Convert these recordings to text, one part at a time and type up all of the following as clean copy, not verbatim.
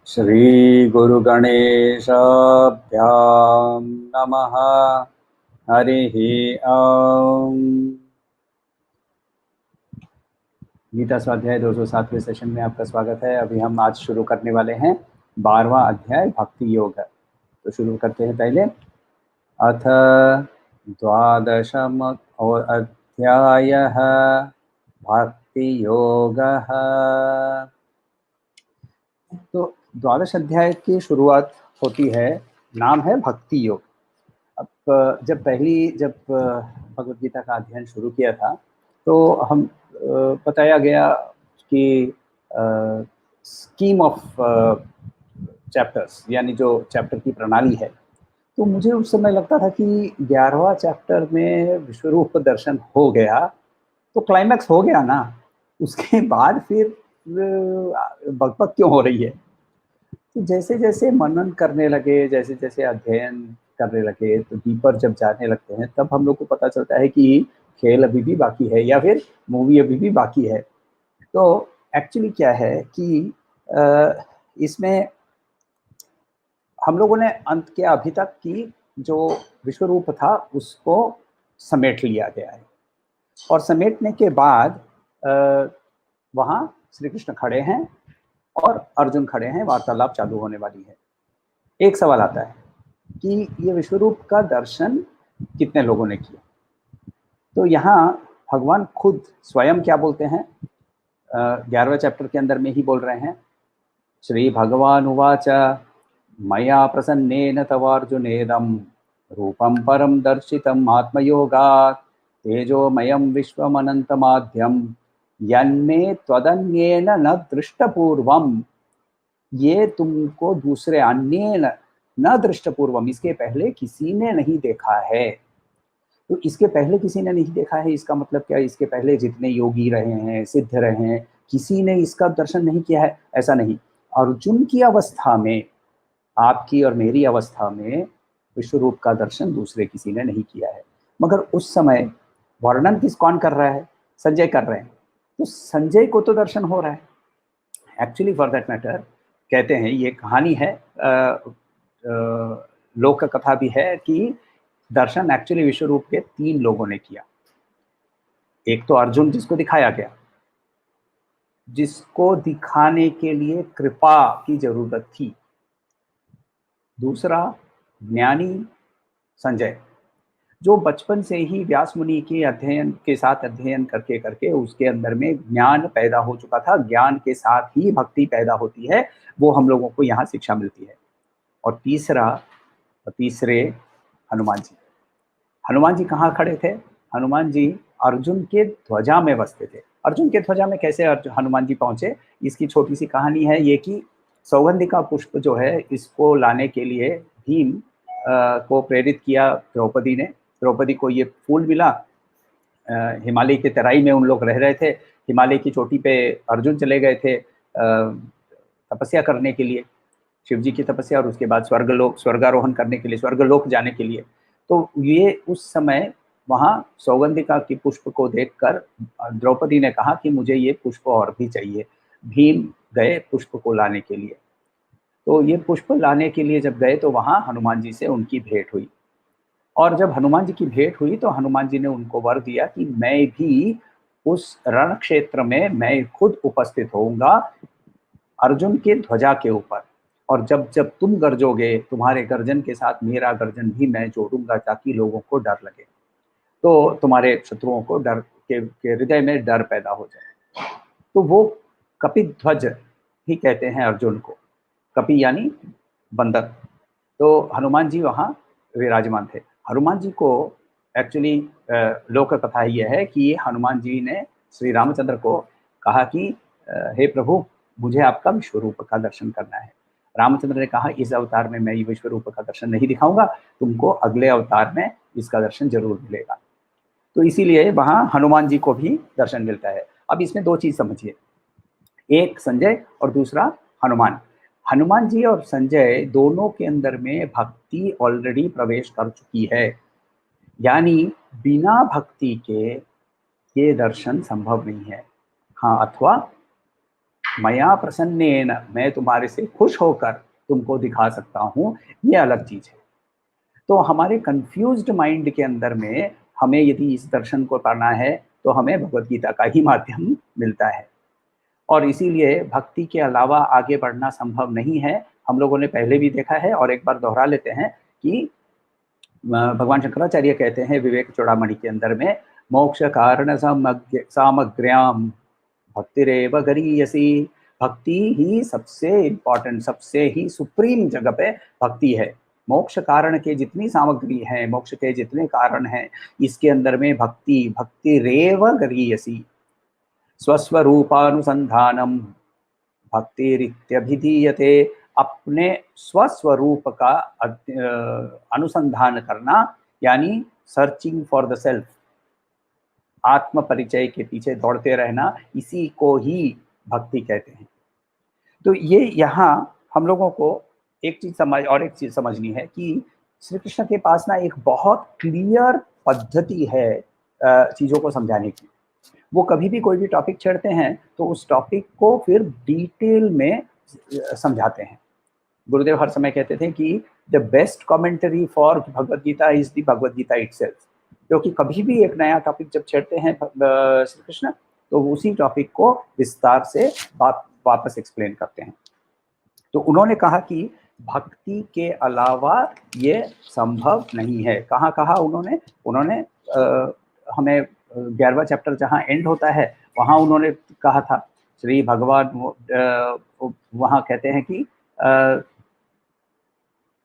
श्री गुरु गणेशाभ्याम नमः। हरिः ओम। गीता स्वाध्याय 207वें सेशन में आपका स्वागत है। अभी हम आज शुरू करने वाले हैं 12वां अध्याय भक्ति योग। तो शुरू करते हैं। पहले अथ द्वादशम अध्यायः भक्ति योगः। तो द्वादश अध्याय की शुरुआत होती है, नाम है भक्ति योग। अब जब भगवद गीता का अध्ययन शुरू किया था तो हम बताया गया कि स्कीम ऑफ चैप्टर्स, यानी जो चैप्टर की प्रणाली है, तो मुझे उस समय लगता था कि 11वां चैप्टर में विश्वरूप दर्शन हो गया तो क्लाइमैक्स हो गया ना, उसके बाद फिर बकबक क्यों हो रही है। तो जैसे जैसे मनन करने लगे, जैसे जैसे अध्ययन करने लगे, तो डीपर जब जाने लगते हैं तब हम लोग को पता चलता है कि खेल अभी भी बाकी है या फिर मूवी अभी भी बाकी है। तो एक्चुअली क्या है कि इसमें हम लोगों ने अंत के अभी तक की जो विश्वरूप था उसको समेट लिया गया है, और समेटने के बाद वहाँ श्री कृष्ण खड़े हैं और अर्जुन खड़े हैं, वार्तालाप चालू होने वाली है। एक सवाल आता है कि ये विश्वरूप का दर्शन कितने लोगों ने किया। तो यहाँ भगवान खुद स्वयं क्या बोलते हैं, 11वें चैप्टर के अंदर में ही बोल रहे हैं। श्री भगवान उवाच मया प्रसन्नेन तवार्जुनेदं रूपं परं दर्शितम् आत्मयोगात् तेजोमयं विश्वमनन्तमाद्यं यन्मे त्वदन्येन न दृष्टपूर्वम्। ये तुमको दूसरे अन्येन न दृष्टपूर्वम, इसके पहले किसी ने नहीं देखा है। तो इसके पहले किसी ने नहीं देखा है, इसका मतलब क्या है? इसके पहले जितने योगी रहे हैं, सिद्ध रहे हैं, किसी ने इसका दर्शन नहीं किया है, ऐसा नहीं। अर्जुन की अवस्था में, आपकी और मेरी अवस्था में विश्वरूप का दर्शन दूसरे किसी ने नहीं किया है। मगर उस समय वर्णन कौन कर रहा है? संजय कर रहे हैं। तो संजय को तो दर्शन हो रहा है। एक्चुअली फॉर दैट मैटर कहते हैं, ये कहानी है, लोक कथा भी है कि दर्शन एक्चुअली विश्वरूप के 3 लोगों ने किया। एक तो अर्जुन, जिसको दिखाया गया, जिसको दिखाने के लिए कृपा की जरूरत थी। दूसरा ज्ञानी संजय, जो बचपन से ही व्यास मुनि के अध्ययन के साथ अध्ययन करके करके उसके अंदर में ज्ञान पैदा हो चुका था। ज्ञान के साथ ही भक्ति पैदा होती है, वो हम लोगों को यहाँ शिक्षा मिलती है। और तीसरे हनुमान जी। हनुमान जी कहाँ खड़े थे? हनुमान जी अर्जुन के ध्वजा में बसते थे। अर्जुन के ध्वजा में कैसे हनुमान जी पहुंचे, इसकी छोटी सी कहानी है ये कि सौगंधिका पुष्प जो है, इसको लाने के लिए भीम को प्रेरित किया द्रौपदी ने। द्रौपदी को ये फूल मिला। हिमालय की तराई में उन लोग रह रहे थे। हिमालय की चोटी पे अर्जुन चले गए थे तपस्या करने के लिए, शिव जी की तपस्या, और उसके बाद स्वर्गारोहण करने के लिए, स्वर्गलोक जाने के लिए। तो ये उस समय वहाँ सौगंधिका की पुष्प को देखकर द्रौपदी ने कहा कि मुझे ये पुष्प और भी चाहिए। भीम गए पुष्प को लाने के लिए। तो ये पुष्प लाने के लिए जब गए तो वहाँ हनुमान जी से उनकी भेंट हुई। और जब हनुमान जी की भेंट हुई तो हनुमान जी ने उनको वर दिया कि मैं भी उस रण क्षेत्र में मैं खुद उपस्थित होऊंगा अर्जुन के ध्वजा के ऊपर, और जब जब तुम गरजोगे, तुम्हारे गर्जन के साथ मेरा गर्जन भी मैं जोड़ूंगा, ताकि लोगों को डर लगे, तो तुम्हारे शत्रुओं को डर के हृदय में डर पैदा हो जाए। तो वो कपिध्वज ही कहते हैं अर्जुन को। कपि यानी बंदर। तो हनुमान जी वहाँ विराजमान थे। हनुमान जी को एक्चुअली लोक कथा ये है कि हनुमान जी ने श्री रामचंद्र को कहा कि हे प्रभु, मुझे आपका विश्व रूप का दर्शन करना है। रामचंद्र ने कहा, इस अवतार में मैं विश्व रूप का दर्शन नहीं दिखाऊंगा, तुमको अगले अवतार में इसका दर्शन जरूर मिलेगा। तो इसीलिए वहां हनुमान जी को भी दर्शन मिलता है। अब इसमें दो चीज समझिए, एक संजय और दूसरा हनुमान। हनुमान जी और संजय दोनों के अंदर में भक्ति ऑलरेडी प्रवेश कर चुकी है, यानी बिना भक्ति के ये दर्शन संभव नहीं है। हाँ, अथवा मया प्रसन्नेन, मैं तुम्हारे से खुश होकर तुमको दिखा सकता हूँ, ये अलग चीज है। तो हमारे कंफ्यूज्ड माइंड के अंदर में हमें यदि इस दर्शन को करना है तो हमें भगवत गीता का ही माध्यम मिलता है, और इसीलिए भक्ति के अलावा आगे बढ़ना संभव नहीं है। हम लोगों ने पहले भी देखा है और एक बार दोहरा लेते हैं कि भगवान शंकराचार्य कहते हैं विवेक चूड़ामणि के अंदर में, मोक्ष कारण सामग्र्याम भक्तिरेव गरीयसी। भक्ति ही सबसे इम्पोर्टेंट, सबसे ही सुप्रीम जगह पे भक्ति है। मोक्ष कारण के जितनी सामग्री है, मोक्ष के जितने कारण हैं, इसके अंदर में भक्तिरेव गरीयसी। स्वस्वरूपानुसंधानम भक्तिरित्यभिधीयते। अपने स्वस्वरूप का अनुसंधान करना, यानी सर्चिंग फॉर द सेल्फ, आत्म परिचय के पीछे दौड़ते रहना, इसी को ही भक्ति कहते हैं। तो ये यहाँ हम लोगों को एक चीज समझनी है कि श्री कृष्ण के पास ना एक बहुत क्लियर पद्धति है चीजों को समझाने की। वो कभी भी कोई भी टॉपिक छेड़ते हैं तो उस टॉपिक को फिर डिटेल में समझाते हैं। गुरुदेव हर समय कहते थे कि the best commentary for Bhagavad Gita is the Bhagavad Gita itself. क्योंकि कभी भी एक नया टॉपिक जब छेड़ते हैं श्री कृष्ण, तो उसी टॉपिक को विस्तार से वापस एक्सप्लेन करते हैं। तो उन्होंने कहा कि भक्ति के अलावा ये संभव नहीं है। कहाँ कहा उन्होंने हमें 11वां चैप्टर जहाँ एंड होता है वहाँ उन्होंने कहा था, श्री भगवान वहाँ कहते हैं कि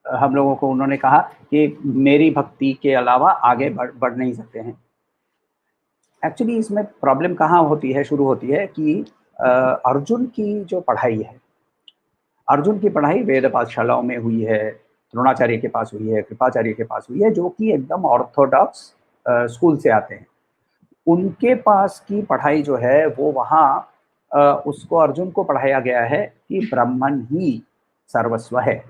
हम लोगों को उन्होंने कहा कि मेरी भक्ति के अलावा आगे बढ़ नहीं सकते हैं। एक्चुअली इसमें प्रॉब्लम कहाँ होती है, शुरू होती है कि अर्जुन की जो पढ़ाई है, अर्जुन की पढ़ाई वेद पाठशालाओं में हुई है, द्रोणाचार्य के पास हुई है, कृपाचार्य के पास हुई है, जो कि एकदम ऑर्थोडॉक्स स्कूल से आते हैं। उनके पास की पढ़ाई जो है वो वहाँ उसको अर्जुन को पढ़ाया गया है कि ब्राह्मण ही सर्वस्व है।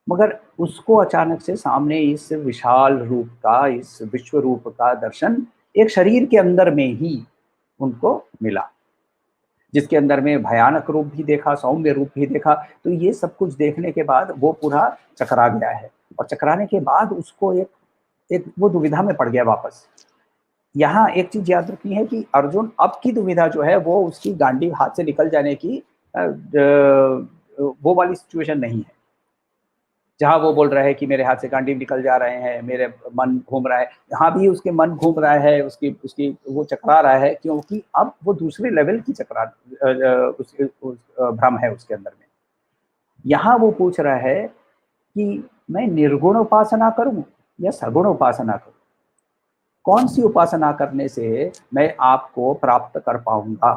मगर उसको अचानक से सामने इस विशाल रूप का, इस विश्व रूप का दर्शन एक शरीर के अंदर में ही उनको मिला, जिसके अंदर में भयानक रूप भी देखा, सौम्य रूप भी देखा। तो ये सब कुछ देखने के बाद वो पूरा चकरा गया है, और चकराने के बाद उसको एक वो दुविधा में पड़ गया वापस। यहाँ एक चीज याद रखनी है कि अर्जुन अब की दुविधा जो है वो उसकी गांडीव हाथ से निकल जाने की वो वाली सिचुएशन नहीं है, जहाँ वो बोल रहा है कि मेरे हाथ से गांडीव निकल जा रहे हैं, मेरे मन घूम रहा है। यहाँ भी उसके मन घूम रहा है, उसकी वो चकरा रहा है, क्योंकि अब वो दूसरे लेवल की भ्रम है उसके अंदर में। यहाँ वो पूछ रहा है कि मैं निर्गुण उपासना करूं या सगुण उपासना करूं, कौन सी उपासना करने से मैं आपको प्राप्त कर पाऊंगा।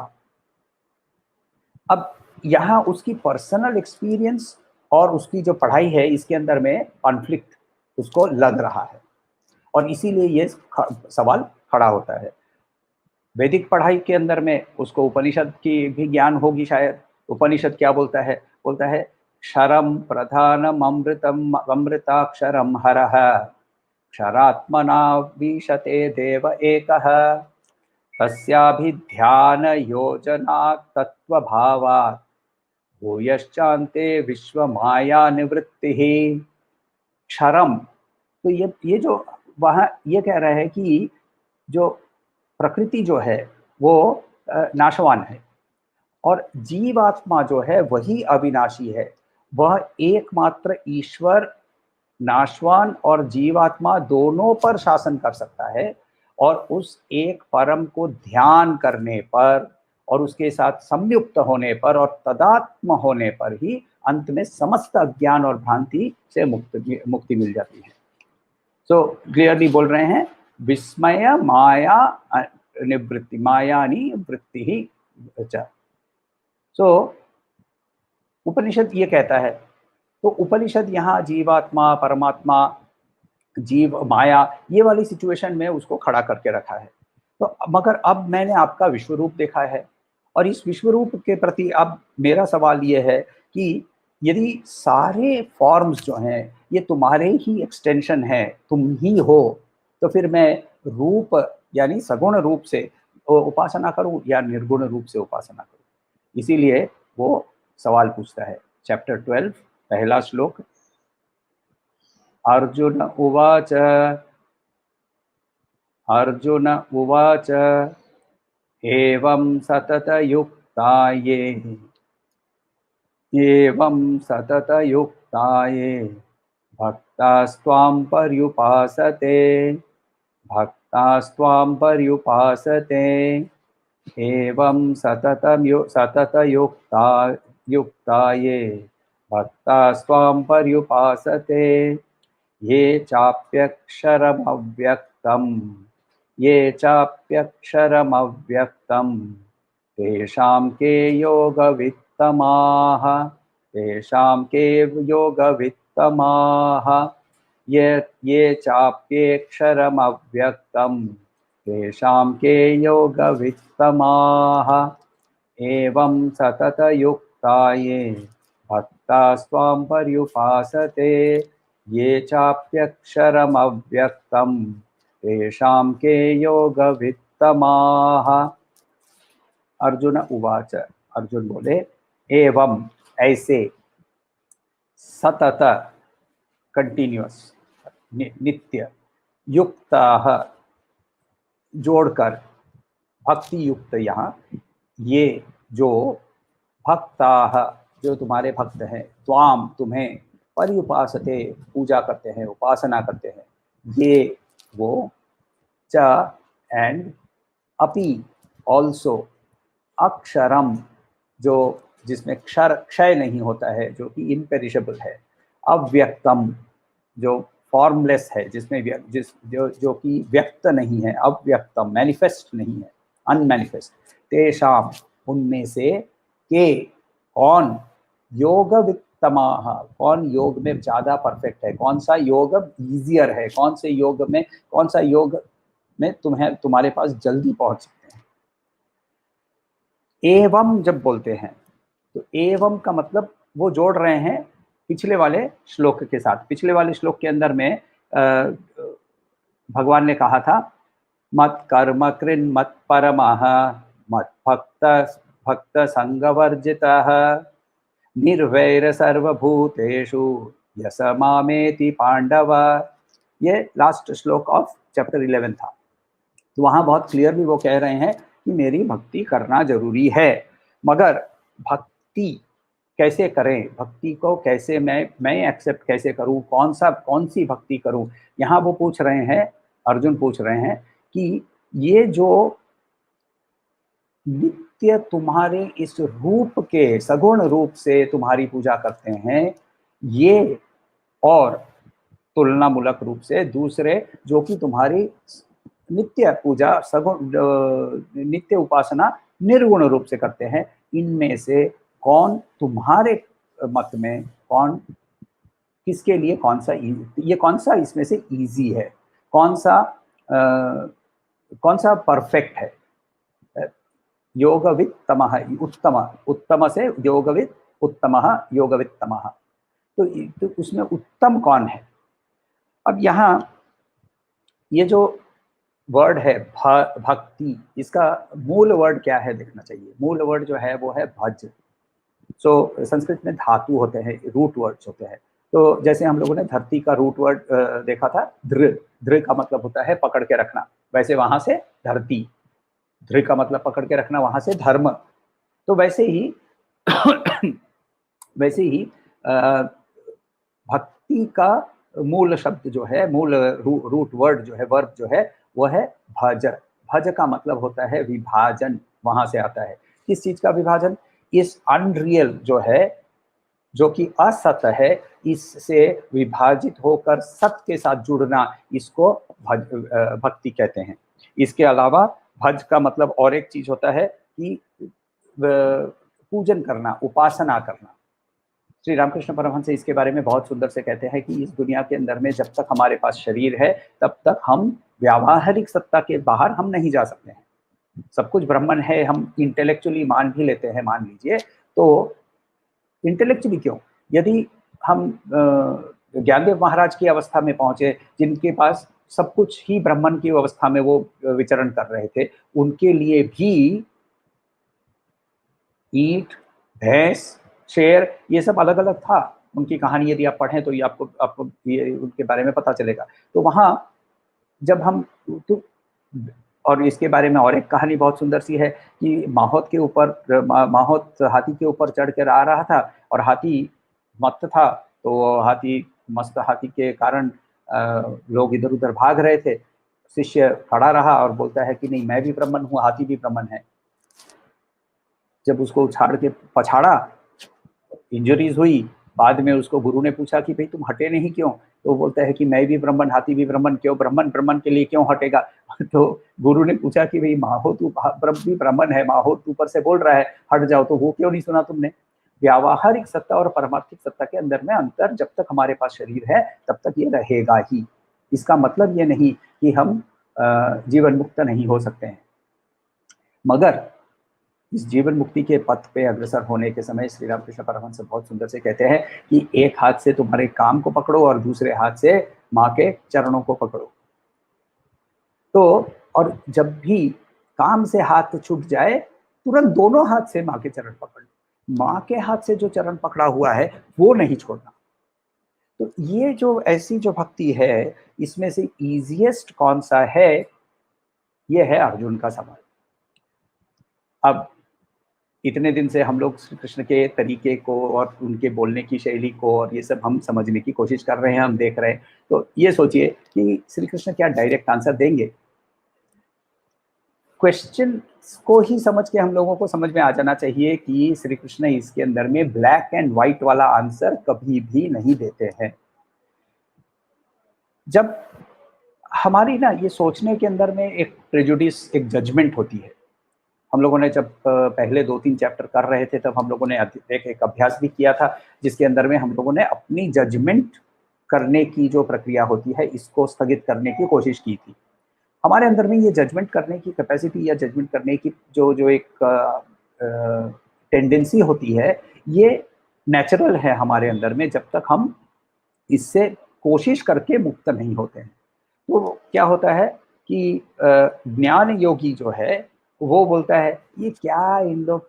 अब यहाँ उसकी पर्सनल एक्सपीरियंस और उसकी जो पढ़ाई है, इसके अंदर में कॉन्फ्लिक्ट उसको लग रहा है, और इसीलिए ये सवाल खड़ा होता है। वैदिक पढ़ाई के अंदर में उसको उपनिषद की भी ज्ञान होगी शायद। उपनिषद क्या बोलता है? बोलता है क्षरम प्रधानम अमृतम अमृताक्षरम हरः क्षरात्मना विशते देव एकः तस्याभिध्यान योजना तत्वभावात् भूयश्चान्ते विश्व माया निवृत्ति। क्षरम, तो ये जो वहाँ ये कह रहा है कि जो प्रकृति जो है वो नाशवान है, और जीवात्मा जो है वही अविनाशी है। वह एकमात्र ईश्वर नाशवान और जीवात्मा दोनों पर शासन कर सकता है, और उस एक परम को ध्यान करने पर और उसके साथ संयुक्त होने पर और तदात्म होने पर ही अंत में समस्त अज्ञान और भ्रांति से मुक्ति मिल जाती है। सो क्लियरली बोल रहे हैं, विस्मय माया निवृत्ति, माया निवृत्ति ही अच्छा, सो उपनिषद ये कहता है, तो उपनिषद यहाँ जीवात्मा, परमात्मा, जीव, माया, ये वाली सिचुएशन में उसको खड़ा करके रखा है। तो मगर अब मैंने आपका विश्व रूप देखा है, और इस विश्व रूप के प्रति अब मेरा सवाल ये है कि यदि सारे फॉर्म्स जो हैं ये तुम्हारे ही एक्सटेंशन है, तुम ही हो, तो फिर मैं रूप यानी सगुण रूप से उपासना करूं या निर्गुण रूप से उपासना करूं? इसीलिए वो सवाल पूछता है। चैप्टर 12 पहला श्लोक। अर्जुन उवाच, अर्जुन उवाच, एवं सततयुक्ता ये, एवं सततयुक्ता ये भक्तास्त्वां पर्युपासते, भक्तास्त्वां पर्युपासते, एवं सततयुक्ता युक्ता ये भक्तास्त्वां पर्युपासते, ये चाप्यक्षरमव्यक्तम्, ये चाप्यक्षरमव्यक्तम् तेषां के योगवित्तमाः, तेषां के योगवित्तमाः, ये चाप्यक्षरमव्यक्तम् तेषां के योगवित्तमाः, एवं सततयुक्ता ये भक्तास्त्वां पर्युपासते, ये चाप्यक्षरमव्यक्तम् तेषां के योगवित्तमाः। अर्जुन उवाच, अर्जुन बोले, एवं ऐसे, सतत कंटिन्यूअस नित्य, युक्ताः जोड़कर, भक्ति युक्त, यहाँ ये जो भक्ताः जो तुम्हारे भक्त हैं, त्वाम तुम्हें, पर्युपासते पूजा करते हैं, उपासना करते हैं, ये वो, च एंड, अपि ऑल्सो, अक्षरम जो जिसमें क्षय नहीं होता है, जो कि इम्पेरिशेबल है, अव्यक्तम जो फॉर्मलेस है, जिसमें जो कि व्यक्त नहीं है, अव्यक्तम मैनिफेस्ट नहीं है, अनमैनिफेस्ट, तेषाम उनमें से, के कौन, योगवित्तमाः कौन योग में ज्यादा परफेक्ट है, कौन सा योग ईजियर है, कौन से योग में, कौन सा योग में तुम्हारे पास जल्दी पहुंच सकते हैं। एवं जब बोलते हैं तो एवं का मतलब वो जोड़ रहे हैं पिछले वाले श्लोक के साथ। पिछले वाले श्लोक के अंदर में भगवान ने कहा था, मत कर्म कृन् मत परमः मत भक्त भक्त संगवर्जितः निर्वैर सर्वभूतेषु यस मामेति पांडव। ये लास्ट श्लोक ऑफ चैप्टर 11 था। तो वहां बहुत क्लियरली वो कह रहे हैं कि मेरी भक्ति करना जरूरी है, मगर भक्ति कैसे करें, भक्ति को कैसे मैं एक्सेप्ट कैसे करूं, कौन सी भक्ति करूं। यहाँ वो पूछ रहे हैं, अर्जुन पूछ रहे हैं कि ये जो नित्य तुम्हारे इस रूप के, सगुण रूप से तुम्हारी पूजा करते हैं, ये और तुलनामूलक रूप से दूसरे जो कि तुम्हारी नित्य पूजा, सगुण नित्य उपासना निर्गुण रूप से करते हैं, इनमें से कौन तुम्हारे मत में, कौन किसके लिए कौन सा ये कौन सा इसमें से इजी है, कौन सा परफेक्ट है। योगवित्तमः, उत्तम, उत्तम से योगवित्, उत्तमः योगवित्तमः, तो उसमें उत्तम कौन है। अब यहाँ ये जो वर्ड है भक्ति, इसका मूल वर्ड क्या है देखना चाहिए। मूल वर्ड जो है वो है भज। सो संस्कृत में धातु होते हैं, रूट वर्ड्स होते हैं। तो जैसे हम लोगों ने धरती का रूट वर्ड देखा था, धृ, धृ का मतलब होता है पकड़ के रखना, वैसे वहां से धरती, धृ का मतलब पकड़ के रखना, वहां से धर्म। तो वैसे ही वैसे ही भक्ति का मूल शब्द जो है, मूल रूट वर्ड जो है, वर्ब जो है, वो है भज। भज का मतलब होता है विभाजन, वहां से आता है। किस चीज का विभाजन? इस अनरियल जो है, जो कि असत है, इससे विभाजित होकर सत के साथ जुड़ना, इसको भक्ति कहते हैं। इसके अलावा भज का मतलब और एक चीज होता है कि पूजन करना, उपासना करना। श्री रामकृष्ण परमहंस इसके बारे में बहुत सुंदर से कहते हैं कि इस दुनिया के अंदर में जब तक हमारे पास शरीर है तब तक हम व्यावहारिक सत्ता के बाहर हम नहीं जा सकते हैं। सब कुछ ब्रह्मन है, हम इंटेलेक्चुअली मान भी लेते हैं, मान लीजिए। तो इंटेलेक्चुअली क्यों, यदि हम ज्ञानदेव महाराज की अवस्था में पहुंचे, जिनके पास सब कुछ ही ब्रह्मन की अवस्था में वो विचरण कर रहे थे, उनके लिए भी ईंट, भैंस, शेर, ये सब अलग अलग था। उनकी कहानी यदि आप पढ़ें तो ये आपको ये उनके बारे में पता चलेगा। तो वहां जब हम तो, और इसके बारे में और एक कहानी बहुत सुंदर सी है कि माहौत के ऊपर माहौत हाथी के ऊपर चढ़ कर आ रहा था और हाथी मस्त था। तो मस्त हाथी के कारण लोग इधर उधर भाग रहे थे। शिष्य खड़ा रहा और बोलता है कि नहीं, मैं भी ब्राह्मण हूँ, हाथी भी ब्राह्मण है। जब उसको उछाड़ के पछाड़ा, इंजरीज हुई। बाद में उसको गुरु ने पूछा कि भाई तुम हटे नहीं क्यों? तो वो बोलता है कि मैं भी ब्राह्मण, हाथी भी ब्राह्मण, क्यों ब्राह्मण ब्राह्मण के लिए क्यों हटेगा? तो गुरु ने पूछा कि भाई माहो तू भी ब्राह्मण है, माहो ऊपर से बोल रहा है हट जाओ, तो वो क्यों नहीं सुना तुमने? व्यावहारिक सत्ता और परमार्थिक सत्ता के अंदर में अंतर जब तक हमारे पास शरीर है तब तक ये रहेगा ही। इसका मतलब ये नहीं कि हम जीवन मुक्त नहीं हो सकते हैं, मगर इस जीवन मुक्ति के पथ पे अग्रसर होने के समय श्री रामकृष्ण परमहंस बहुत सुंदर से कहते हैं कि एक हाथ से तुम्हारे काम को पकड़ो और दूसरे हाथ से माँ के चरणों को पकड़ो। तो और जब भी काम से हाथ छूट जाए, तुरंत दोनों हाथ से माँ के चरण पकड़ लो। माँ के हाथ से जो चरण पकड़ा हुआ है वो नहीं छोड़ना। तो ये जो ऐसी जो भक्ति है, इसमें से इजीएस्ट कौन सा है? ये है अर्जुन का सवाल। अब इतने दिन से हम लोग श्री कृष्ण के तरीके को और उनके बोलने की शैली को और ये सब हम समझने की कोशिश कर रहे हैं, हम देख रहे हैं। तो ये सोचिए कि श्री कृष्ण क्या डायरेक्ट आंसर देंगे? क्वेश्चन को ही समझ के हम लोगों को समझ में आ जाना चाहिए कि श्री कृष्ण इसके अंदर में ब्लैक एंड व्हाइट वाला आंसर कभी भी नहीं देते हैं। जब हमारी ना ये सोचने के अंदर में एक प्रेजुडिस, एक जजमेंट होती है। हम लोगों ने जब पहले 2-3 चैप्टर कर रहे थे तब हम लोगों ने एक अभ्यास भी किया था, जिसके अंदर में हम लोगों ने अपनी जजमेंट करने की जो प्रक्रिया होती है इसको स्थगित करने की कोशिश की थी। हमारे अंदर में ये जजमेंट करने की कैपेसिटी या जजमेंट करने की जो एक टेंडेंसी होती है, ये नेचुरल है हमारे अंदर में, जब तक हम इससे कोशिश करके मुक्त नहीं होते हैं। तो क्या होता है कि ज्ञान योगी जो है वो बोलता है ये क्या इन लोग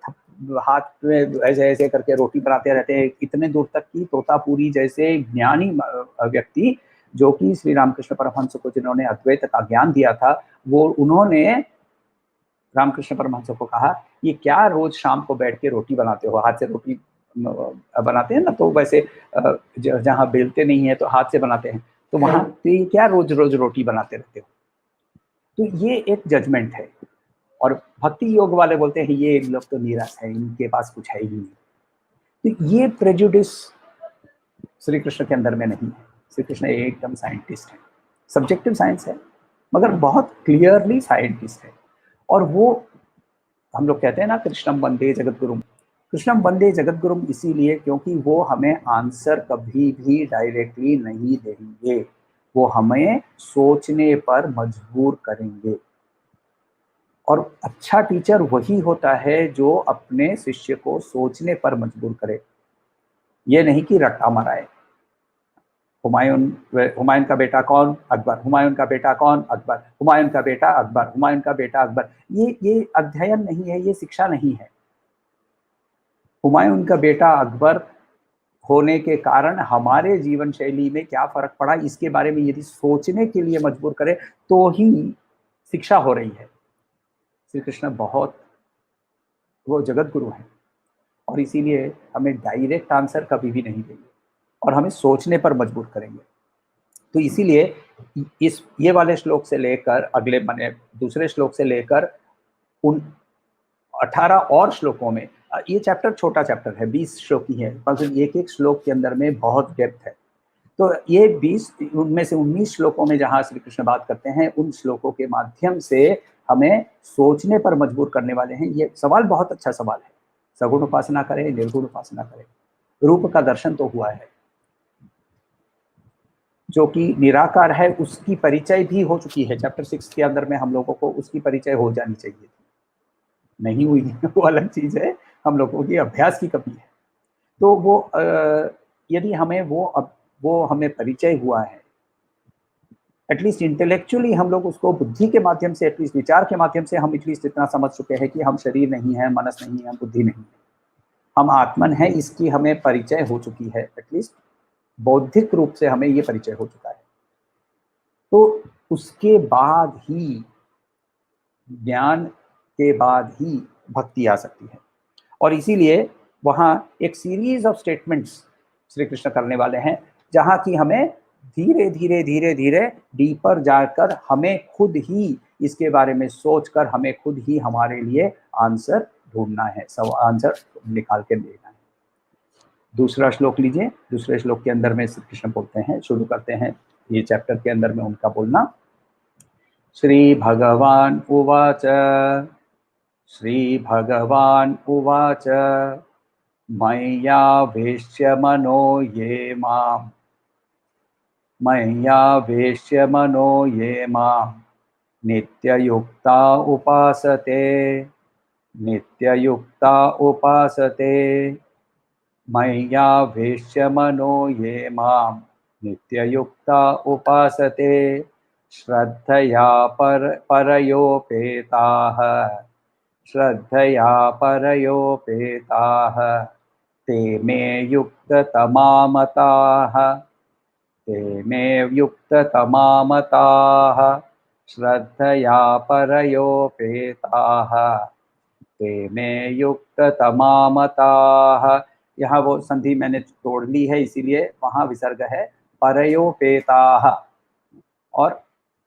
हाथ में ऐसे ऐसे करके रोटी बनाते रहते हैं, इतने दूर तक की तोतापुरी जैसे ज्ञानी व्यक्ति जो कि श्री रामकृष्ण परमहंस को जिन्होंने अद्वैत का ज्ञान दिया था, वो उन्होंने रामकृष्ण परमहंस को कहा ये क्या रोज शाम को बैठ के रोटी बनाते हो, हाथ से रोटी बनाते हैं ना, तो वैसे जहाँ बेलते नहीं है तो हाथ से बनाते हैं, तो वहां तो ये क्या रोज रोज रोटी बनाते रहते हो? तो ये एक जजमेंट है। और भक्ति योग वाले बोलते हैं ये लोग तो निराश है, इनके पास कुछ है ही नहीं। तो ये प्रेजुडिस श्री कृष्ण के अंदर में नहीं है। श्री कृष्ण एकदम साइंटिस्ट है, सब्जेक्टिव साइंस है मगर बहुत क्लियरली साइंटिस्ट है। और वो हम लोग कहते हैं ना कृष्णम वंदे जगतगुरुम, कृष्णम वंदे जगतगुरुम इसीलिए क्योंकि वो हमें आंसर कभी भी डायरेक्टली नहीं देंगे, वो हमें सोचने पर मजबूर करेंगे। और अच्छा टीचर वही होता है जो अपने शिष्य को सोचने पर मजबूर करे, ये नहीं कि रट्टा माराए। हुमायूं का बेटा कौन? अकबर। हुमायूं का बेटा कौन? अकबर। हुमायूं का बेटा अकबर। हुमायूं का बेटा अकबर। ये अध्ययन नहीं है, ये शिक्षा नहीं है। हुमायूं का बेटा अकबर होने के कारण हमारे जीवन शैली में क्या फर्क पड़ा, इसके बारे में यदि सोचने के लिए मजबूर करे तो ही शिक्षा हो रही है। श्री कृष्ण बहुत वो जगत गुरु हैं और इसीलिए हमें डायरेक्ट आंसर कभी भी नहीं देंगे और हमें सोचने पर मजबूर करेंगे। तो इसीलिए ये वाले श्लोक से लेकर अगले माने दूसरे श्लोक से लेकर उन 18 और श्लोकों में, ये चैप्टर छोटा चैप्टर है, 20 श्लोक ही है, पर एक एक श्लोक के अंदर में बहुत डेप्थ है। तो ये 20 उनमें से 19 श्लोकों में जहाँ श्री कृष्ण बात करते हैं, उन श्लोकों के माध्यम से हमें सोचने पर मजबूर करने वाले हैं। ये सवाल बहुत अच्छा सवाल है सगुण उपासना करे, निर्गुण उपासना करे, रूप का दर्शन तो हुआ है। जो कि निराकार है उसकी परिचय भी हो चुकी है। चैप्टर 6 के अंदर में हम लोगों को उसकी परिचय हो जानी चाहिए थी, नहीं हुई वो अलग चीज है, हम लोगों की अभ्यास की कमी है। तो वो यदि हमें वो हमें परिचय हुआ है, एटलीस्ट इंटेलेक्चुअली हम लोग उसको बुद्धि के माध्यम से, एटलीस्ट विचार के माध्यम से हम एटलीस्ट इतना समझ चुके हैं कि हम शरीर नहीं है, मनस नहीं है, बुद्धि नहीं है, हम आत्मन है, इसकी हमें परिचय हो चुकी है। एटलीस्ट बौद्धिक रूप से हमें ये परिचय हो चुका है। तो उसके बाद ही, ज्ञान के बाद ही भक्ति आ सकती है। और इसीलिए वहाँ एक series of statements Shri Krishna करने वाले हैं, जहाँ की हमें धीरे धीरे धीरे धीरे डीपर जाकर हमें खुद ही इसके बारे में सोचकर हमें खुद ही हमारे लिए आंसर ढूंढना है, सब आंसर निकाल के देना है। दूसरा श्लोक लीजिए। दूसरे श्लोक के अंदर में श्री कृष्ण बोलते हैं, शुरू करते हैं ये चैप्टर के अंदर में उनका बोलना। श्री भगवान उवाच, श्री भगवान उवाच, मय्यावेश्य मनो ये माम्, मय्यावेश्य मनो ये माम्, नित्ययुक्ता उपासते, नित्ययुक्ता उपासते, मय्यावेश्य मनो ये माम्, नित्ययुक्ता उपासते, श्रद्धया परयोपेताः, श्रद्धया परयोपेताः, ते मे युक्ततमा मताः, ते मे युक्ततमा मताः, श्रद्धया परयोपेताः, ते मे युक्ततमा मताः। यहाँ वो संधि मैंने तोड़ ली है, इसीलिए वहाँ विसर्ग है परयोपेताः, और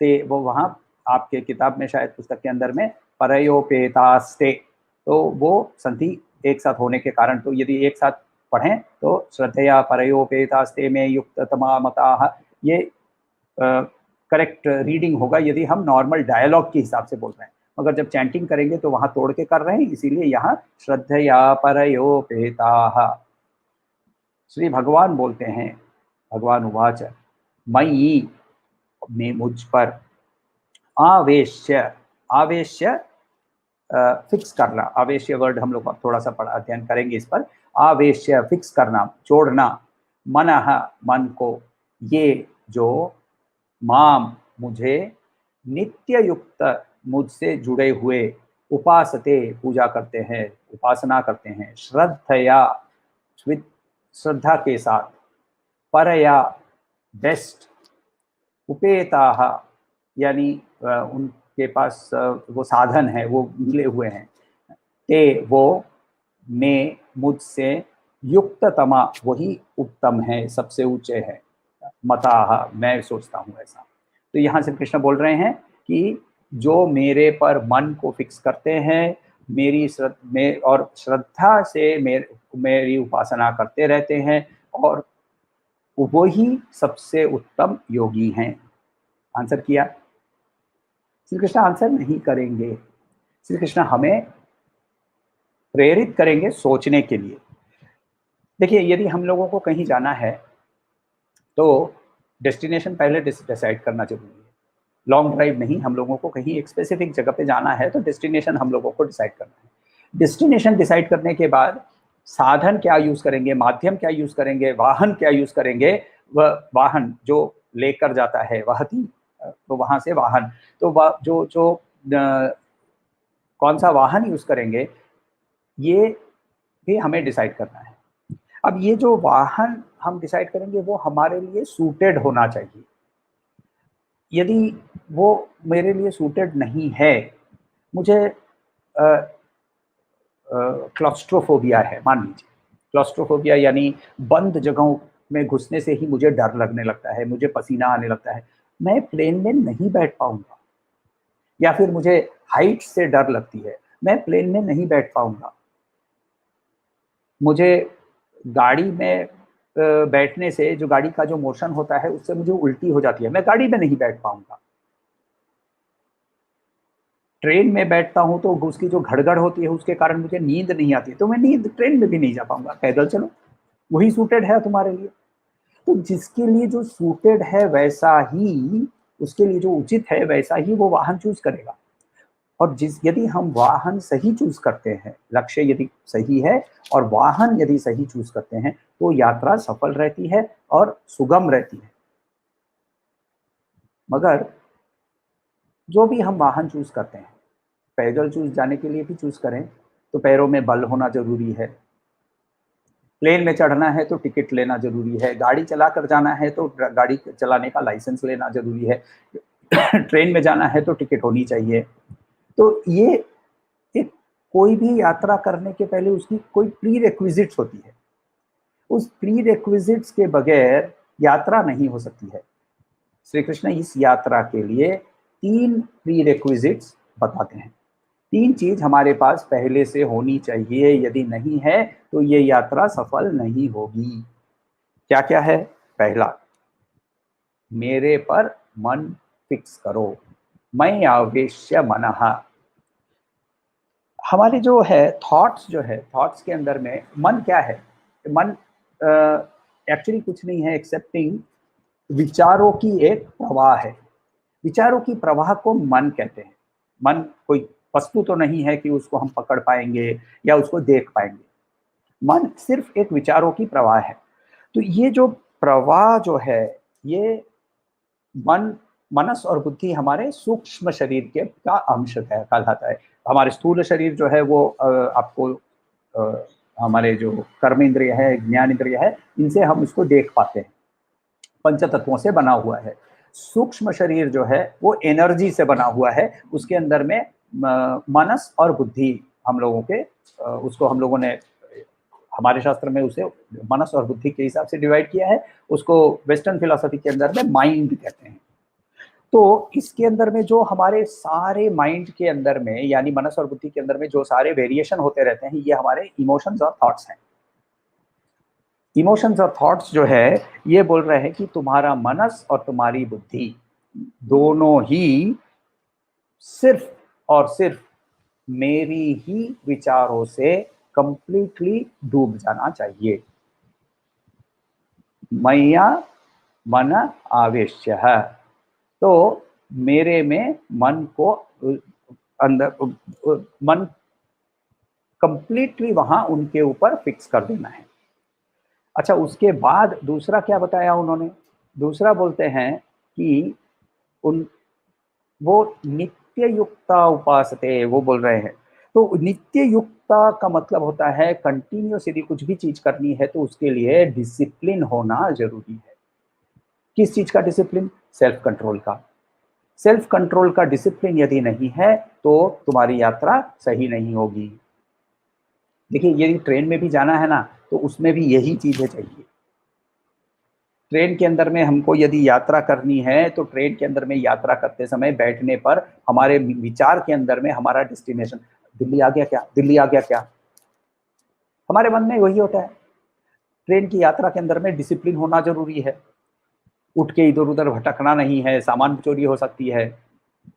ते वो वहाँ आपके किताब में शायद पुस्तक के अंदर में परयोपेतास्ते, तो वो संधि एक साथ होने के कारण, तो यदि एक साथ पढ़ें तो श्रद्धया परयोपेतास्ते में युक्ततमा मताः, ये करेक्ट रीडिंग होगा यदि हम नॉर्मल डायलॉग के हिसाब से बोल रहे हैं। मगर जब चैंटिंग करेंगे तो वहाँ तोड़ के कर रहे हैं, इसीलिए यहाँ श्रद्धया परयोपेताः। श्री भगवान बोलते हैं, भगवान उवाच, मयि में मुझ पर, आवेश्य, आवेश्य फिक्स करना, आवेश्य वर्ड हम लोग थोड़ा सा पढ़ा अध्ययन करेंगे इस पर। आवेश्य फिक्स करना, जोड़ना, मनः मन को, ये जो, माम मुझे, नित्य युक्त मुझसे जुड़े हुए, उपासते पूजा करते हैं, उपासना करते हैं, श्रद्धया श्रद्धा के साथ, परया बेस्ट, उपेताः यानी उनके पास वो साधन है, वो मिले हुए हैं, ते वो, में मुझसे, युक्ततमा वही उत्तम है, सबसे ऊंचे है, मताः मैं सोचता हूँ ऐसा। तो यहाँ से कृष्ण बोल रहे हैं कि जो मेरे पर मन को फिक्स करते हैं, मेरी और श्रद्धा से मेरी उपासना करते रहते हैं, और वो ही सबसे उत्तम योगी हैं। आंसर किया? श्री कृष्ण आंसर नहीं करेंगे, श्री कृष्ण हमें प्रेरित करेंगे सोचने के लिए। देखिए, यदि हम लोगों को कहीं जाना है तो डेस्टिनेशन पहले डिसाइड करना जरूरी है। लॉन्ग ड्राइव नहीं, हम लोगों को कहीं एक स्पेसिफिक जगह पे जाना है तो डेस्टिनेशन हम लोगों को डिसाइड करना है। डेस्टिनेशन डिसाइड करने के बाद साधन क्या यूज करेंगे, माध्यम क्या यूज करेंगे, वाहन क्या यूज करेंगे, वह वाहन जो लेकर जाता है वहती, तो वहां से वाहन, तो जो कौन सा वाहन यूज करेंगे ये भी हमें डिसाइड करना है। अब ये जो वाहन हम डिसाइड करेंगे वो हमारे लिए सूटेड होना चाहिए। यदि वो मेरे लिए सूटेड नहीं है, मुझे क्लॉस्ट्रोफोबिया है, मान लीजिए क्लॉस्ट्रोफोबिया यानी बंद जगहों में घुसने से ही मुझे डर लगने लगता है, मुझे पसीना आने लगता है, मैं प्लेन में नहीं बैठ पाऊंगा। या फिर मुझे हाइट से डर लगती है, मैं प्लेन में नहीं बैठ पाऊंगा। मुझे गाड़ी में बैठने से जो गाड़ी का जो मोशन होता है उससे मुझे उल्टी हो जाती है, मैं गाड़ी में नहीं बैठ पाऊंगा। ट्रेन में बैठता हूँ तो उसकी जो घड़घड़ होती है उसके कारण मुझे नींद नहीं आती, तो मैं नींद ट्रेन में भी नहीं जा पाऊंगा, पैदल चलो, वही सूटेड है तुम्हारे लिए। तो जिसके लिए जो सूटेड है वैसा ही, उसके लिए जो उचित है वैसा ही वो वाहन चूज करेगा। और यदि हम वाहन सही चूज करते हैं, लक्ष्य यदि सही है और वाहन यदि सही चूज करते हैं, तो यात्रा सफल रहती है और सुगम रहती है। मगर जो भी हम वाहन चूज करते हैं, पैदल चूज जाने के लिए भी चूज करें तो पैरों में बल होना जरूरी है, प्लेन में चढ़ना है तो टिकट लेना जरूरी है, गाड़ी चला कर जाना है तो गाड़ी चलाने का लाइसेंस लेना जरूरी है, ट्रेन में जाना है तो टिकट होनी चाहिए। तो ये एक, कोई भी यात्रा करने के पहले उसकी कोई प्री रिक्विजिट्स होती है, उस प्री रिक्विजिट्स के बगैर यात्रा नहीं हो सकती है। श्री कृष्ण इस यात्रा के लिए 3 प्री रिक्विजिट्स बताते हैं। 3 चीज हमारे पास पहले से होनी चाहिए, यदि नहीं है तो ये यात्रा सफल नहीं होगी। क्या क्या है? पहला, मेरे पर मन फिक्स करो, मैं आवेश्य मनः। हमारे जो है थॉट्स, जो है थॉट्स के अंदर में मन क्या है? मन एक्चुअली कुछ नहीं है एक्सेप्टिंग विचारों की एक प्रवाह है। विचारों की प्रवाह को मन कहते हैं। मन कोई वस्तु तो नहीं है कि उसको हम पकड़ पाएंगे या उसको देख पाएंगे। मन सिर्फ एक विचारों की प्रवाह है। तो ये जो प्रवाह जो है, ये मन, मनस और बुद्धि हमारे सूक्ष्म शरीर के का अंश है, कहलाता है। हमारे स्थूल शरीर जो है वो आपको हमारे जो कर्म इंद्रिय है, ज्ञान इंद्रिय है, इनसे हम उसको देख पाते हैं, पंच तत्वों से बना हुआ है। सूक्ष्म शरीर जो है वो एनर्जी से बना हुआ है, उसके अंदर में मनस और बुद्धि हम लोगों के, उसको हम लोगों ने हमारे शास्त्र में उसे मनस और बुद्धि के हिसाब से डिवाइड किया है। उसको वेस्टर्न फिलॉसफी के अंदर में माइंड कहते हैं। तो इसके अंदर में जो हमारे सारे माइंड के अंदर में, यानी मनस और बुद्धि के अंदर में जो सारे वेरिएशन होते रहते हैं, ये हमारे इमोशंस और थॉट्स हैं। इमोशंस और थॉट्स जो है ये बोल रहे हैं कि तुम्हारा मनस और तुम्हारी बुद्धि दोनों ही सिर्फ और सिर्फ मेरी ही विचारों से कंप्लीटली डूब जाना चाहिए। मय्या मन आवेश्य है, तो मेरे में मन को अंदर, मन कंप्लीटली वहां उनके ऊपर फिक्स कर देना है। अच्छा, उसके बाद दूसरा क्या बताया उन्होंने? दूसरा बोलते हैं कि उन वो नित्य युक्ता उपासते, वो बोल रहे हैं। तो नित्य युक्ता का मतलब होता है कंटिन्यूस, यदि कुछ भी चीज करनी है तो उसके लिए डिसिप्लिन होना जरूरी है। किस चीज का डिसिप्लिन? सेल्फ कंट्रोल का। सेल्फ कंट्रोल का डिसिप्लिन यदि नहीं है तो तुम्हारी यात्रा सही नहीं होगी। देखिए, यदि ट्रेन में भी जाना है ना, तो उसमें भी यही चीजें चाहिए। ट्रेन के अंदर में हमको यदि यात्रा करनी है तो ट्रेन के अंदर में यात्रा करते समय बैठने पर हमारे विचार के अंदर में हमारा डेस्टिनेशन, दिल्ली आ गया क्या, दिल्ली आ गया क्या, हमारे मन में वही होता है। ट्रेन की यात्रा के अंदर में डिसिप्लिन होना जरूरी है। उठ के इधर उधर भटकना नहीं है, सामान चोरी हो सकती है।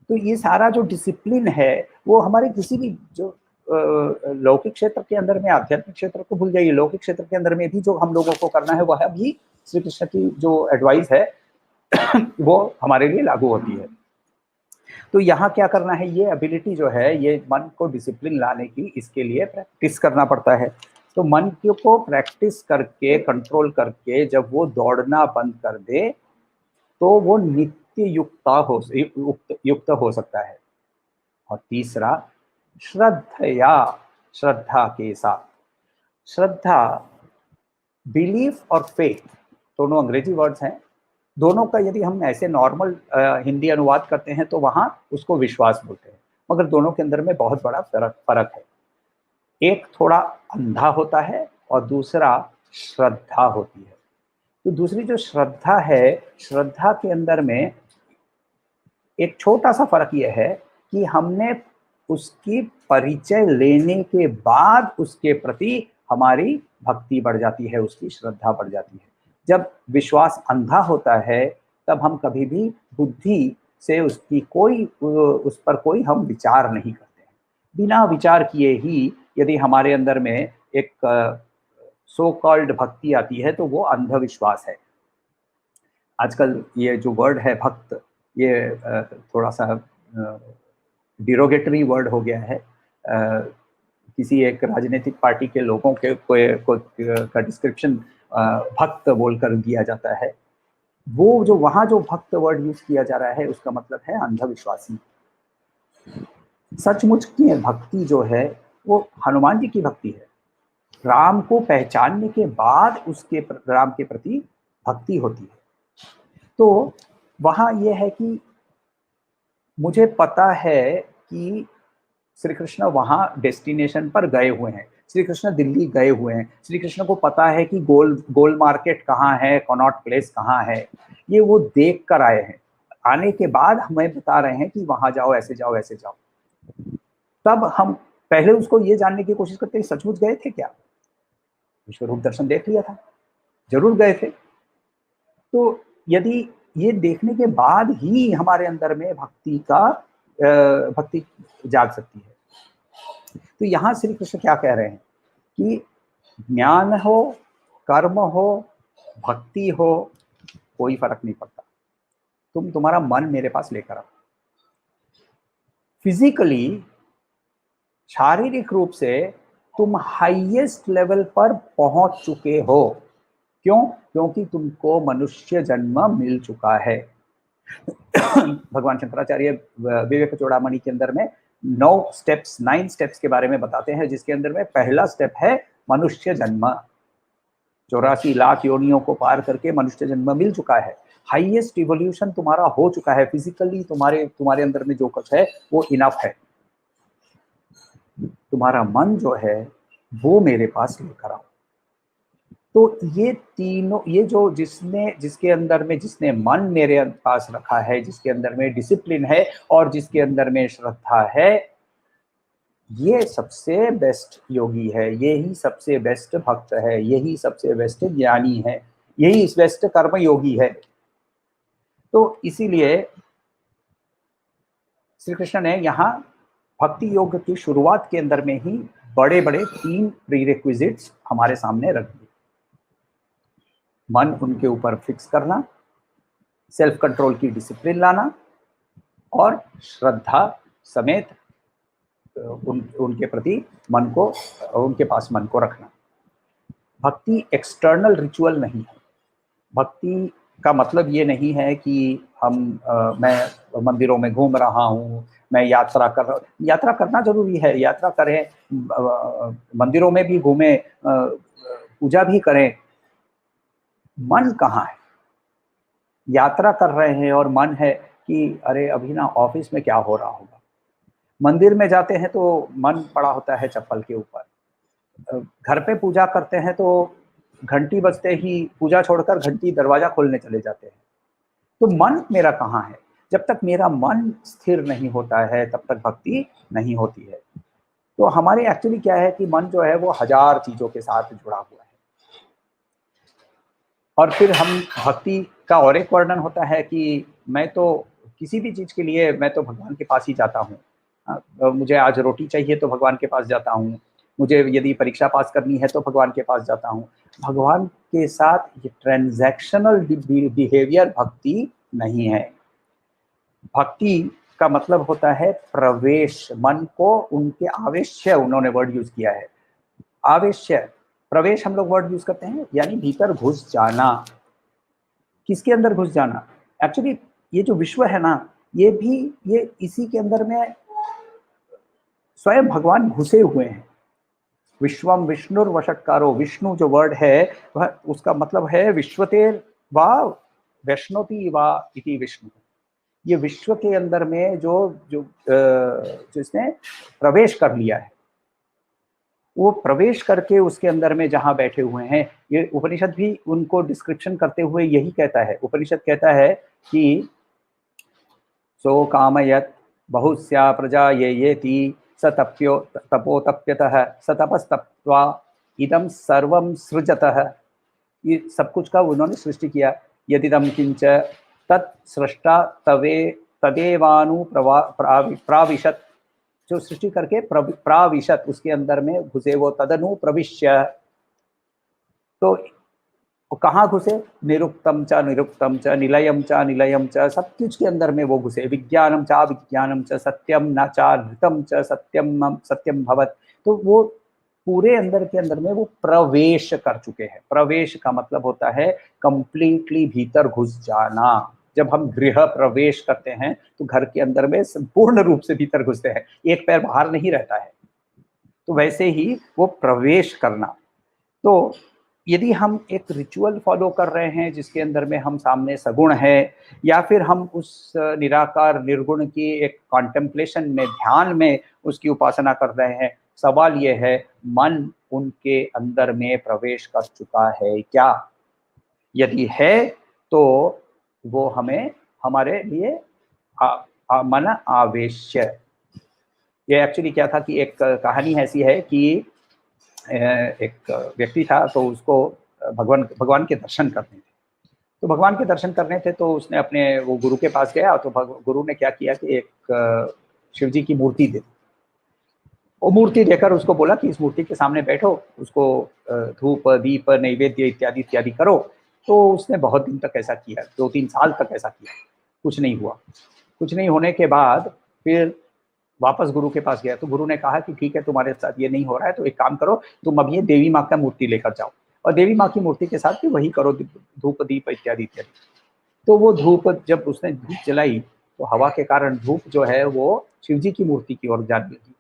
तो ये सारा जो डिसिप्लिन है वो हमारे किसी भी जो लौकिक क्षेत्र के अंदर में, आध्यात्मिक क्षेत्र को भूल जाइए, लौकिक क्षेत्र के अंदर में भी जो हम लोगों को करना है वह भी श्री कृष्ण की जो एडवाइस है वो हमारे लिए लागू होती है। तो यहाँ क्या करना है, ये एबिलिटी जो है, ये मन को डिसिप्लिन लाने की, इसके लिए प्रैक्टिस करना पड़ता है। तो मन को प्रैक्टिस करके, कंट्रोल करके जब वो दौड़ना बंद कर दे तो वो नित्य युक्त हो सकता है। और तीसरा, श्रद्धया, श्रद्धा के साथ। श्रद्धा, बिलीफ और फेथ दोनों अंग्रेजी वर्ड्स हैं। दोनों का यदि हम ऐसे नॉर्मल हिंदी अनुवाद करते हैं तो वहां उसको विश्वास बोलते हैं, मगर दोनों के अंदर में बहुत बड़ा फर्क है। एक थोड़ा अंधा होता है और दूसरा श्रद्धा होती है। तो दूसरी जो श्रद्धा है, श्रद्धा के अंदर में एक छोटा सा फर्क यह है कि हमने उसकी परिचय लेने के बाद उसके प्रति हमारी भक्ति बढ़ जाती है, उसकी श्रद्धा बढ़ जाती है। जब विश्वास अंधा होता है तब हम कभी भी बुद्धि से उसकी कोई उस पर कोई हम विचार नहीं करते हैं। बिना विचार किए ही यदि हमारे अंदर में एक सो कॉल्ड भक्ति आती है तो वो अंधविश्वास है। आजकल ये जो वर्ड है भक्त, ये थोड़ा सा डिरोगेटरी वर्ड हो गया है। किसी एक राजनीतिक पार्टी के लोगों के को का डिस्क्रिप्शन भक्त बोलकर दिया जाता है। वो जो वहाँ जो भक्त वर्ड यूज किया जा रहा है उसका मतलब है अंधविश्वासी। सचमुच की भक्ति जो है वो हनुमान जी की भक्ति है। राम को पहचानने के बाद उसके राम के प्रति भक्ति होती है। तो वहाँ ये है कि मुझे पता है कि श्री कृष्ण वहाँ डेस्टिनेशन पर गए हुए हैं, श्री कृष्ण दिल्ली गए हुए हैं, श्री कृष्ण को पता है कि गोल मार्केट कहाँ है, कनॉट प्लेस कहाँ है, ये वो देख कर आए हैं। आने के बाद हमें बता रहे हैं कि वहां जाओ, ऐसे जाओ, ऐसे जाओ। तब हम पहले उसको ये जानने की कोशिश करते हैं सचमुच गए थे क्या, विश्व रूप दर्शन देख लिया था, जरूर गए थे। तो यदि ये देखने के बाद ही हमारे अंदर में भक्ति जाग सकती है। तो यहाँ श्री कृष्ण क्या कह रहे हैं कि ज्ञान हो, कर्म हो, भक्ति हो, कोई फर्क नहीं पड़ता, तुम्हारा मन मेरे पास लेकर आओ। फिजिकली, शारीरिक रूप से तुम हाईएस्ट लेवल पर पहुंच चुके हो। क्यों? क्योंकि तुमको मनुष्य जन्म मिल चुका है। भगवान शंकराचार्य विवेक चूड़ामणि के अंदर में 9 स्टेप्स के बारे में बताते हैं, जिसके अंदर में पहला स्टेप है मनुष्य जन्म। 84 लाख योनियों को पार करके मनुष्य जन्म मिल चुका है। हाईएस्ट इवोल्यूशन तुम्हारा हो चुका है। फिजिकली तुम्हारे अंदर में जो कुछ है वो इनफ है। तुम्हारा मन जो है वो मेरे पास लेकर आओ। तो ये तीनों, ये जो जिसके अंदर में जिसने मन मेरे पास रखा है, जिसके अंदर में डिसिप्लिन है और जिसके अंदर में श्रद्धा है, ये सबसे बेस्ट योगी है, यही सबसे बेस्ट भक्त है, यही सबसे बेस्ट ज्ञानी है, यही बेस्ट कर्म योगी है। तो इसीलिए श्री कृष्ण ने यहाँ भक्ति योग की शुरुआत के अंदर में ही बड़े बड़े 3 प्रीरेक्विजिट्स हमारे सामने रख दिए। मन उनके ऊपर फिक्स करना, सेल्फ कंट्रोल की डिसिप्लिन लाना और श्रद्धा समेत उनके प्रति मन को, उनके पास मन को रखना। भक्ति एक्सटर्नल रिचुअल नहीं है। भक्ति का मतलब ये नहीं है कि मैं मंदिरों में घूम रहा हूँ, मैं यात्रा कर रहा हूँ। यात्रा करना जरूरी है, यात्रा करें, मंदिरों में भी घूमें, पूजा भी करें। मन कहाँ है? यात्रा कर रहे हैं और मन है कि अरे अभी ना ऑफिस में क्या हो रहा होगा। मंदिर में जाते हैं तो मन पड़ा होता है चप्पल के ऊपर। घर पे पूजा करते हैं तो घंटी बजते ही पूजा छोड़कर घंटी दरवाजा खोलने चले जाते हैं। तो मन मेरा कहाँ है? जब तक मेरा मन स्थिर नहीं होता है तब तक भक्ति नहीं होती है। तो हमारे एक्चुअली क्या है कि मन जो है वो 1000 चीजों के साथ जुड़ा हुआ है। और फिर हम भक्ति का और एक वर्णन होता है कि मैं तो किसी भी चीज के लिए मैं तो भगवान के पास ही जाता हूँ। मुझे आज रोटी चाहिए तो भगवान के पास जाता हूँ, मुझे यदि परीक्षा पास करनी है तो भगवान के पास जाता हूँ। भगवान के साथ ये ट्रांजैक्शनल बिहेवियर भक्ति नहीं है। भक्ति का मतलब होता है प्रवेश, मन को उनके आवेश्य, उन्होंने वर्ड यूज किया है आवेश्य। प्रवेश हम लोग वर्ड यूज करते हैं, यानी भीतर घुस जाना। किसके अंदर घुस जाना? एक्चुअली ये जो विश्व है ना, ये इसी के अंदर में स्वयं भगवान घुसे हुए हैं। विश्वम विष्णुर वषट्कारो, विष्णु जो वर्ड है वह उसका मतलब है विश्वतेर वा वैष्णोति वा इति विष्णु। ये विश्व के अंदर में जो जिसने प्रवेश कर लिया है, वो प्रवेश करके उसके अंदर में जहां बैठे हुए हैं। ये उपनिषद भी उनको डिस्क्रिप्शन करते हुए यही कहता है। उपनिषद कहता है कि सो कामयत बहुस्या प्रजा येति स तप्यो तपोतप्यतः स तपस्तप्त्वा इदं सर्वं सृजतः। ये सब कुछ का उन्होंने सृष्टि किया। यदिदं किंच तत् सृष्टा तवे तदेवानु प्राविशत, जो सृष्टि करके प्राविशत उसके अंदर में घुसे, वो तदनु प्रविश्य, तो कहाँ घुसे? निरुक्तम च निलयम च सब कुछ के अंदर में वो घुसे। विज्ञानम च सत्यम न चानृतम च सत्यम सत्यम भवत, तो वो पूरे अंदर के अंदर में वो प्रवेश कर चुके हैं। प्रवेश का मतलब होता है कंप्लीटली भीतर घुस जाना। जब हम गृह प्रवेश करते हैं तो घर के अंदर में संपूर्ण रूप से भीतर घुसते हैं, एक पैर बाहर नहीं रहता है। तो वैसे ही वो प्रवेश करना। तो यदि हम एक रिचुअल फॉलो कर रहे हैं जिसके अंदर में हम सामने सगुण है, या फिर हम उस निराकार निर्गुण की एक कॉन्टेम्पलेशन में, ध्यान में उसकी उपासना कर रहे हैं, सवाल ये है मन उनके अंदर में प्रवेश कर चुका है क्या? यदि है तो वो हमें, हमारे लिए मन आवेश्य। ये एक्चुअली क्या था कि एक कहानी ऐसी है कि एक व्यक्ति था, तो उसको भगवान के दर्शन करने थे। तो भगवान के दर्शन करने थे तो उसने अपने वो गुरु के पास गया, तो गुरु ने क्या किया कि एक शिव जी की मूर्ति दे दी। वो मूर्ति देकर उसको बोला कि इस मूर्ति के सामने बैठो, उसको धूप दीप नैवेद्य इत्यादि इत्यादि करो। तो उसने बहुत दिन तक ऐसा किया, 2-3 साल तक ऐसा किया, कुछ नहीं हुआ। कुछ नहीं होने के बाद फिर वापस गुरु के पास गया, तो गुरु ने कहा कि ठीक है, तुम्हारे साथ ये नहीं हो रहा है, तो एक काम करो, तुम अब ये देवी माँ का मूर्ति लेकर जाओ और देवी माँ की मूर्ति के साथ भी वही करो, धूप दीप इत्यादि इत्यादि। तो वो धूप, जब उसने धूप जलाई तो हवा के कारण धूप जो है वो शिव जी की मूर्ति की ओर जाने लगी।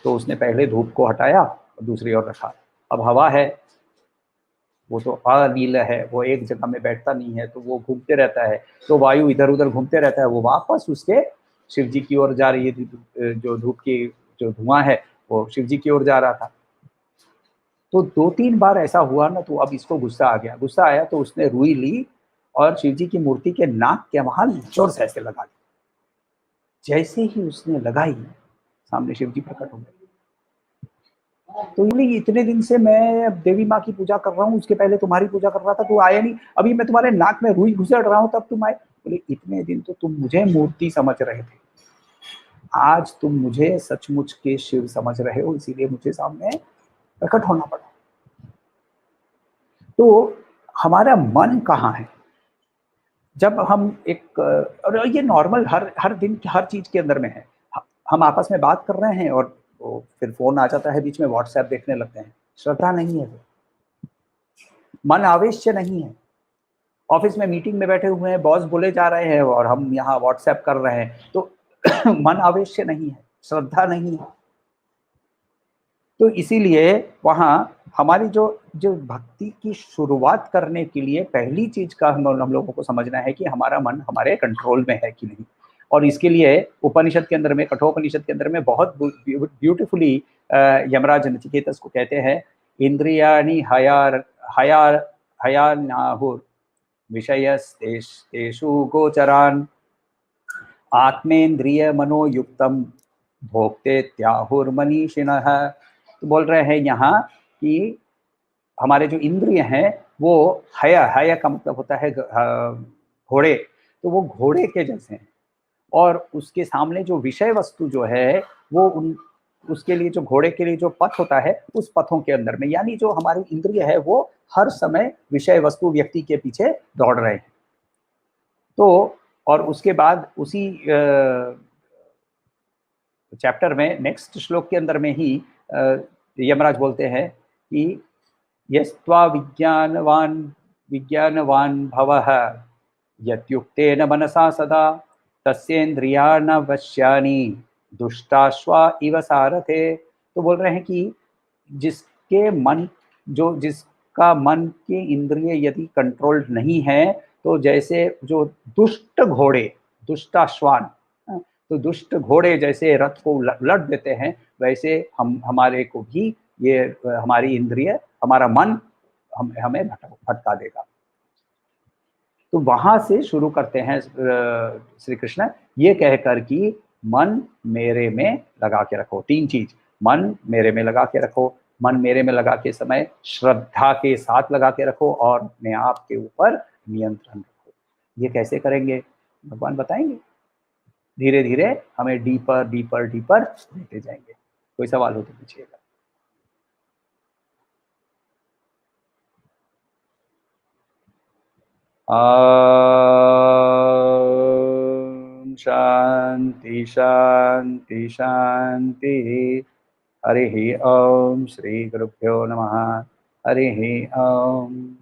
तो उसने पहले धूप को हटाया और दूसरी ओर रखा। अब हवा है, वो तो अनील है, वो एक जगह में बैठता नहीं है, तो वो घूमते रहता है, तो वायु इधर उधर घूमते रहता है, वो वापस उसके शिव जी की ओर जा रही है। जो धूप की जो धुआं है वो शिव जी की ओर जा रहा था। तो 2-3 बार ऐसा हुआ ना, तो अब इसको गुस्सा आ गया। गुस्सा आया तो उसने रुई ली और शिव जी की मूर्ति के नाक के वहां जोर से ऐसे लगा दी। जैसे ही उसने लगाई, सामने शिव जी प्रकट हो गए। तो इतने दिन से मैं देवी माँ की पूजा कर रहा हूँ, उसके पहले तुम्हारी पूजा कर रहा था, तू आया नहीं, अभी मैं तुम्हारे नाक में रुई घुसेड़ रहा हूँ तब तुम आए। बोले इतने दिन तो तुम मुझे मूर्ति समझ रहे थे, आज तुम मुझे सचमुच के शिव समझ रहे हो, इसीलिए मुझे सामने प्रकट होना पड़ा। तो हमारा मन कहाँ है? जब हम एक, और ये नॉर्मल हर दिन हर चीज के अंदर में है। हम आपस में बात कर रहे हैं और तो फिर फोन आ जाता है बीच में, व्हाट्सएप देखने लगते हैं। श्रद्धा नहीं है, वो मन आवेश्य नहीं है। ऑफिस में मीटिंग में बैठे हुए हैं, बॉस बोले जा रहे हैं और हम यहाँ व्हाट्सएप कर रहे हैं, तो मन आवेश्य नहीं है, श्रद्धा नहीं है। तो इसीलिए वहाँ हमारी जो जो भक्ति की शुरुआत करने के लिए पहली चीज का हम लोगों को समझना है कि हमारा मन हमारे कंट्रोल में है कि नहीं। और इसके लिए उपनिषद के अंदर में, कठोपनिषद के अंदर में बहुत ब्यूटीफुली यमराज नचिकेतस को कहते हैं, इंद्रियाणि हयानाहुर विषयस्तेषु गोचरान आत्मेन्द्रिय मनोयुक्तम भोक्ते त्याहुर्मनीषिणः। तो बोल रहे हैं यहाँ कि हमारे जो इंद्रिय हैं वो हय का मतलब होता है घोड़े, तो वो घोड़े के जैसे हैं। और उसके सामने जो विषय वस्तु जो है वो उसके लिए, जो घोड़े के लिए जो पथ होता है, उस पथों के अंदर में, यानी जो हमारी इंद्रिय है वो हर समय विषय वस्तु व्यक्ति के पीछे दौड़ रहे हैं। तो और उसके बाद उसी चैप्टर में नेक्स्ट श्लोक के अंदर में ही यमराज बोलते हैं कि यस्त्वा विज्ञानवान भवः यत्युक्तेन मनसा सदा तस्येन्द्रियाण वश्यानि दुष्टाश्वा इव सारथे। तो बोल रहे हैं कि जिसके मन, जिसका मन के इंद्रिय यदि कंट्रोल्ड नहीं है, तो जैसे जो दुष्ट घोड़े, दुष्टाश्वान, तो दुष्ट घोड़े जैसे रथ को उलट देते हैं, वैसे हमारे को भी ये हमारी इंद्रिय, हमारा मन हमें भटका देगा। तो वहां से शुरू करते हैं श्री कृष्ण ये कहकर कि मन मेरे में लगा के रखो। 3 चीज, मन मेरे में लगा के रखो, मन मेरे में लगा के समय श्रद्धा के साथ लगा के रखो और अपने आप के ऊपर नियंत्रण रखो। ये कैसे करेंगे भगवान बताएंगे। धीरे धीरे हमें डीपर डीपर डीपर लेते जाएंगे। कोई सवाल हो तो पूछिएगा। शांति शांति शांति। हरि ओम। श्री गुरुभ्यो नमः। हरि ओम।